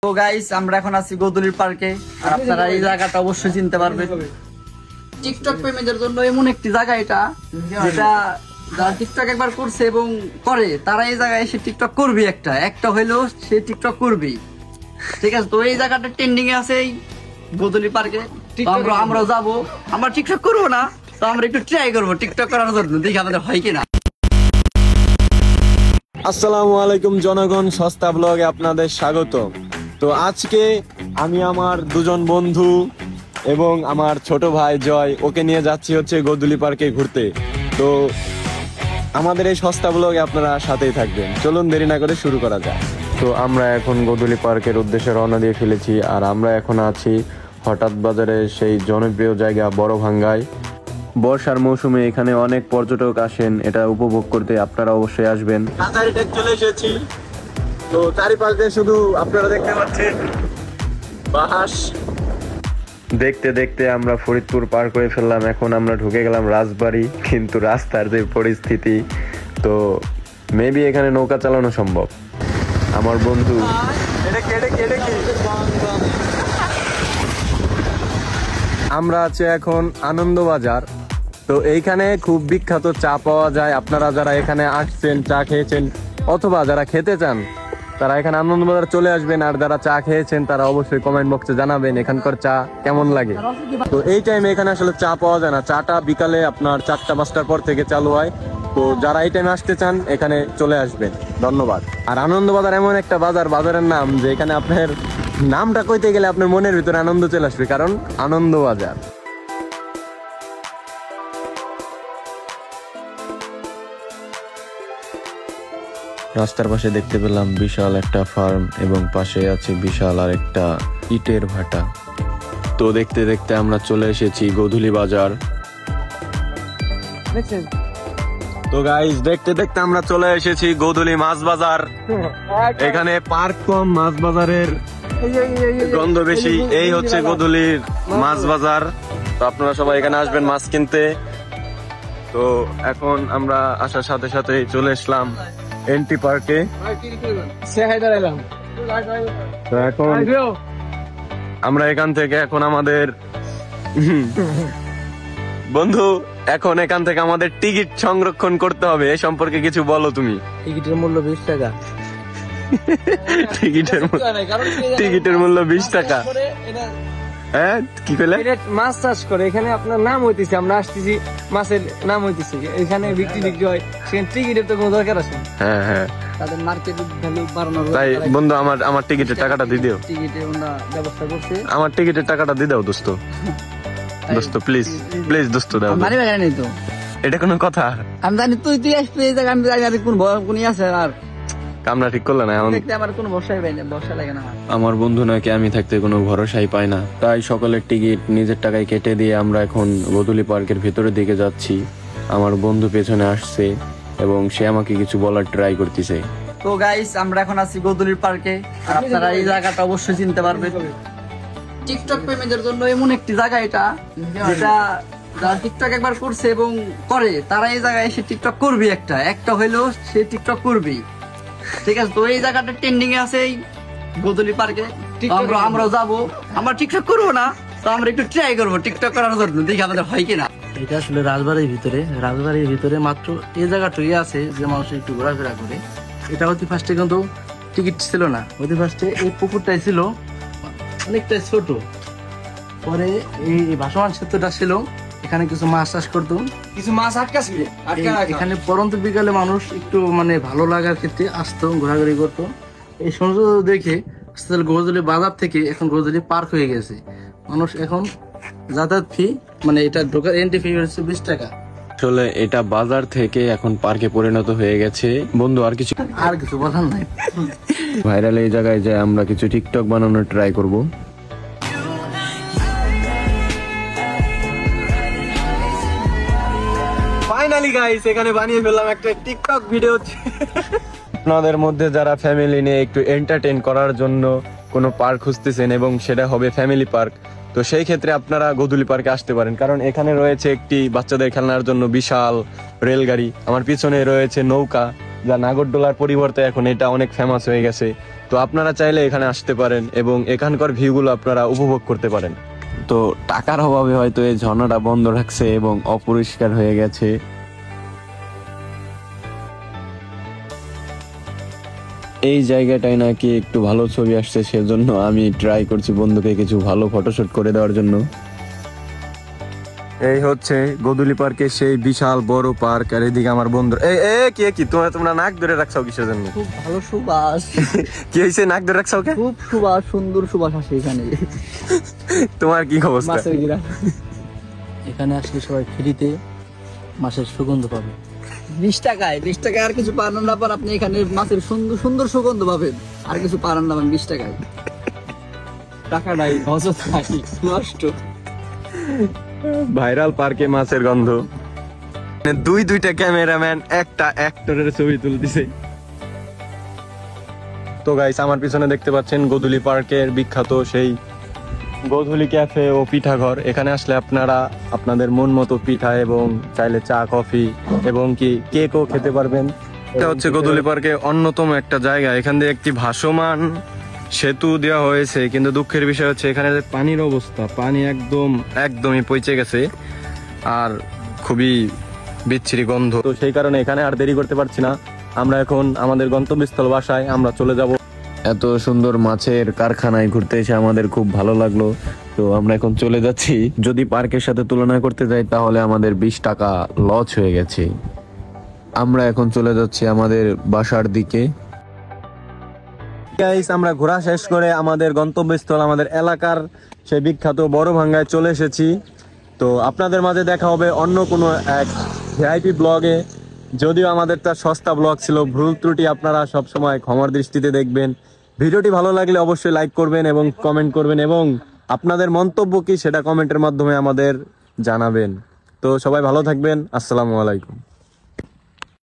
তো গাইস আমরা এখন আছি গোদুলির পার্কে। আর আপনারা এই জায়গাটা অবশ্যই চিনতে পারবেন। টিকটক প্রেমীদের জন্য এমন একটি জায়গা এটা, যেটা যারা টিকটক একবার করছে এবং করে তারা এই জায়গায় এসে টিকটক করবে। একটা হইলেও সে টিকটক করবেই, ঠিক আছে? তো এই জায়গাটা ট্রেন্ডিং এ আছে এই গোদুলি পার্কে। আমরাও যাবো, আমরা টিকটক করবো না, তো আমরা একটু ট্রাই করবো টিকটক করার জন্য, দেখি আমাদের হয় কিনা। আসসালামু আলাইকুম জনগণ, সস্তা ব্লগে আপনাদের স্বাগত। তো আজকে আমি আমার দুজন বন্ধু এবং আমার ছোট ভাই জয়, ওকে নিয়ে যাচ্ছি হচ্ছে গোদুলি পার্কে ঘুরতে। তো আমাদের এই সস্তা ব্লগে আপনারা সাথেই থাকবেন। চলুন দেরি না করে শুরু করা যায়। তো আমরা এখন গোদুলি পার্কের উদ্দেশ্যে রওনা দিয়ে ফেলেছি। আর আমরা এখন আছি হঠাৎ বাজারে, সেই জনপ্রিয় জায়গা বড় ভাঙ্গায়। বর্ষার মৌসুমে এখানে অনেক পর্যটক আসেন, এটা উপভোগ করতে আপনারা অবশ্যই আসবেন। চলে এসেছি, তো চারিপাশে শুধু আপনারা দেখতে পাচ্ছেন বাঁশ। দেখতে দেখতে আমরা ফরিদপুর পার করে ফেললাম। এখন আমরা ঢুকে গেলাম রাজবাড়ি, কিন্তু রাস্তার যে পরিস্থিতি, তো মেবি এখানে নৌকা চালানো সম্ভব। আমার বন্ধু আমরা আছি এখন আনন্দবাজার। তো এইখানে খুব বিখ্যাত চা পাওয়া যায়। আপনারা যারা এখানে আসছেন, চা খেয়েছেন, অথবা যারা খেতে চান, তারা এখানে আনন্দবাজার চলে আসবেন। আর যারা চা খেয়েছেন তারা অবশ্যই কমেন্ট বক্সে জানাবেন এখানকার চা কেমন লাগে। তো এই টাইমে এখানে আসলে চা পাওয়া যায় না, চাটা বিকালে আপনার 4টা-5টার পর থেকে চালু হয়। তো যারা এই টাইমে আসতে চান এখানে চলে আসবেন। ধন্যবাদ। আর আনন্দবাজার এমন একটা বাজার, বাজারের নাম যে এখানে আপনার নামটা কইতে গেলে আপনার মনের ভিতরে আনন্দ চলে আসবে, কারণ আনন্দবাজার। রাস্তার পাশে দেখতে পেলাম বিশাল একটা ফার্ম এবং পাশে আছে বিশাল আর একটা ইটের ভাটা। তো দেখতে দেখতে আমরা চলে এসেছি গোধূলি বাজার। তো গাইস দেখতে দেখতে আমরা চলে এসেছি গোধূলি মাছ বাজার। এখানে পার্ক কম, মাছ বাজারের গন্ধ বেশি। এই হচ্ছে গোধূলির মাছ বাজার। তো আপনারা সবাই এখানে আসবেন মাছ কিনতে। তো এখন আমরা আসার সাথে সাথে চলে আসলাম এনটি পার্কে। তো এখন আমরা এখান থেকে এখন আমাদের বন্ধু এখন এখান থেকে আমাদের টিকিট সংরক্ষণ করতে হবে। এ সম্পর্কে কিছু বলো তুমি। টিকিটের মূল্য 20 টাকা। টিকিটের মূল্য 20 টাকা। হ্যাঁ, কি কইলে? মাছ চাষ করে এখানে আপনার নাম হইতেছে, আমরা আসতেছি, মাছের নাম হইতেছে, এখানে বিক্রি হয়, সেখানে টিকিটের তো কোনো দরকার আছে। হ্যাঁ হ্যাঁ, তাদের মার্কেট ভ্যালু বাড়ানোর। তাই বন্ধু আমার টিকিটের টাকাটা দিয়ে দিও। টিকিটে ওরা ব্যবস্থা করছে। আমার টিকিটের টাকাটা দিয়ে দাও দোস্ত। দোস্ত প্লিজ প্লিজ দোস্ত দাও। মারি ভাই নেই তো, এটা কোনো কথা? আমি জানি তুই আসবি এই জায়গা, আমি জানি আর কোন আছে। আর কামনা ঠিক করলে না, আমার কোনো ভরসাই পাই না, ভরসা লাগে না। আমার বন্ধু নাকি আমি থাকতে কোনো ভরসাই পায় না। তাই সকলের টিকিট নিজের টাকায় কেটে দিয়ে আমরা এখন গোধূলি পার্কের ভিতরের দিকে যাচ্ছি। আমার বন্ধু পেছনে আসছে এবং সে আমাকে কিছু বলার ট্রাই করতেছে। তো গাইস আমরা এখন আছি গোধূলির পার্কে। আর আপনারা এই জায়গাটা অবশ্যই চিনতে পারবেন। টিকটক প্রেমীদের জন্য এমন একটি জায়গা এটা, যেটা যারা টিকটক একবার করছে এবং করে তারা এই জায়গায় এসে টিকটক করবে। একটা হইলেও সে টিকটক করবেই, ঠিক আছে? তো এই জায়গাটা ট্রেন্ডিং এ আছে এই গোধূলি পার্কে। আমরাও যাবো, আমরা টিকটক করবো না, তো আমরা একটু ট্রাই করবো টিকটক করার জন্য, দেখি আমাদের হয় কিনা। এটা আসলে রাজবাড়ির ভিতরে মাত্র এই জায়গাটুকু আছে যে মানুষ একটু ঘোরাফেরা করে। এটা অতি ফার্স্টে কিন্তু টিকিট ছিল না, অতি ফার্স্টে এই পুকুরটাই ছিল অনেকটা ছোট। পরে এই ভাসমান সেতুটা ছিল, এখানে কিছু মাছ চাষ করতো, কিছু মাছ আটকা ছিল এখানে। পরন্ত বিকালে মানুষ একটু মানে ভালো লাগার ক্ষেত্রে আসতো, ঘোরাঘুরি করতো। এই সৌন্দর্য দেখে গোধূলি বাজার থেকে এখন গোধূলি পার্ক হয়ে গেছে। মানুষ এখন যাতায়াত ফি, মানে এটা ঢোকার এন্ট্রি ফি হচ্ছে 20 টাকা। আসলে এটা বাজার থেকে এখন পার্কে পরিণত হয়ে গেছে। বন্ধু আর কিছু বলার নাই। ভাইরাল এই জায়গায় যায় আমরা কিছু টিকটক বানানোর ট্রাই করব। ফাইনালি গাইস এখানে বানিয়ে ফেললাম একটা টিকটক ভিডিও। আপনাদের মধ্যে যারা ফ্যামিলি নিয়ে একটু এন্টারটেইন করার জন্য কোনো পার্ক খুঁজতেছেন এবং সেটা হবে ফ্যামিলি পার্ক, তো সেই ক্ষেত্রে আপনারা গোধূলি পার্কে আসতে পারেন। কারণ এখানে রয়েছে একটি বাচ্চাদের খেলনার জন্য বিশাল রেলগাড়ি, আমার পিছনে রয়েছে নৌকা, যা নাগরদোলার পরিবর্তে এখন এটা অনেক ফেমাস হয়ে গেছে। তো আপনারা চাইলে এখানে আসতে পারেন এবং এখানকার ভিউগুলো আপনারা উপভোগ করতে পারেন। তো টাকার অভাবে হয়তো এই ঝর্ণাটা বন্ধ রাখছে এবং অপরিষ্কার হয়ে গেছে। এই জায়গাটায় নাকি একটু ভালো ছবি আসছে, সেজন্য আমি ট্রাই করছি বন্ধুকে কিছু ভালো ফটোশুট করে দেওয়ার জন্য। এই হচ্ছে গোদুলি পার্কের সেই বিশাল বড় পার্ক, আর এদিকে আমার বন্ধু কি তোমরা নাক ধরে রাখছো কিসের জন্য? খুব ভালো সুবাস। কি হয়েছে, নাক ধরে রাখছো? খুব সুবাস, সুন্দর সুবাস আসে এখানে। তোমার কি অবস্থা? এখানে আসলে সবাই ফ্রিতে মাছের সুগন্ধ পাবে। 20 টাকায় আর কিছু পান না পান, আপনি এখানে মাছের সুন্দর সুন্দর সুগন্ধ পাবেন। আর কিছু পান না পান 20 টাকায়। টাকা নাই, অযথা নষ্ট। ভাইরাল পার্কে মাছের গন্ধ। দুইটা ক্যামেরাম্যান একটা অ্যাক্টরের ছবি তুলতেছে। তো গাইস, আমার পিছনে দেখতে পাচ্ছেন গোদুলি পার্কের বিখ্যাত সেই গোধূলি ক্যাফে ও পিঠাঘর। এখানে আসলে আপনারা আপনাদের মন মতো পিঠা এবং চাইলে চা, কফি এবং কি কেকও খেতে পারবেন। এটা হচ্ছে গোধূলি পার্কে অন্যতম একটা জায়গা। এখান দিয়ে একটি ভাসমান সেতু দেওয়া হয়েছে, কিন্তু দুঃখের বিষয় হচ্ছে এখানে যে পানির অবস্থা, পানি একদমই পচে গেছে আর খুবই বিচ্ছিরি গন্ধ। তো সেই কারণে এখানে আর দেরি করতে পারছি না, আমরা এখন আমাদের গন্তব্যস্থল বাসায় আমরা চলে যাব। এত সুন্দর মাছের কারখানায় ঘুরতে এসে আমাদের খুব ভালো লাগলো। তো আমরা এখন চলে যাচ্ছি। যদি পার্কের সাথে তুলনা করতে যাই তাহলে আমাদের 20 টাকা লস হয়ে গেছে। আমরা এখন চলে যাচ্ছি আমাদের বাসার দিকে। গাইস, আমরা ঘোরা শেষ করে আমাদের গন্তব্যস্থল, আমাদের এলাকার সেই বিখ্যাত বড় ভাঙ্গায় চলে এসেছি। তো আপনাদের মাঝে দেখা হবে অন্য কোনো এক ভিআইপি ব্লগে। যদিও আমাদের তার সস্তা ব্লগ ছিল, ভুল ত্রুটি আপনারা সবসময় ক্ষমার দৃষ্টিতে দেখবেন। ভিডিওটি ভালো লাগলে অবশ্যই লাইক করবেন এবং কমেন্ট করবেন, এবং আপনাদের মন্তব্য কি সেটা কমেন্টের মাধ্যমে আমাদের জানাবেন। তো সবাই ভালো থাকবেন। আসসালামু আলাইকুম।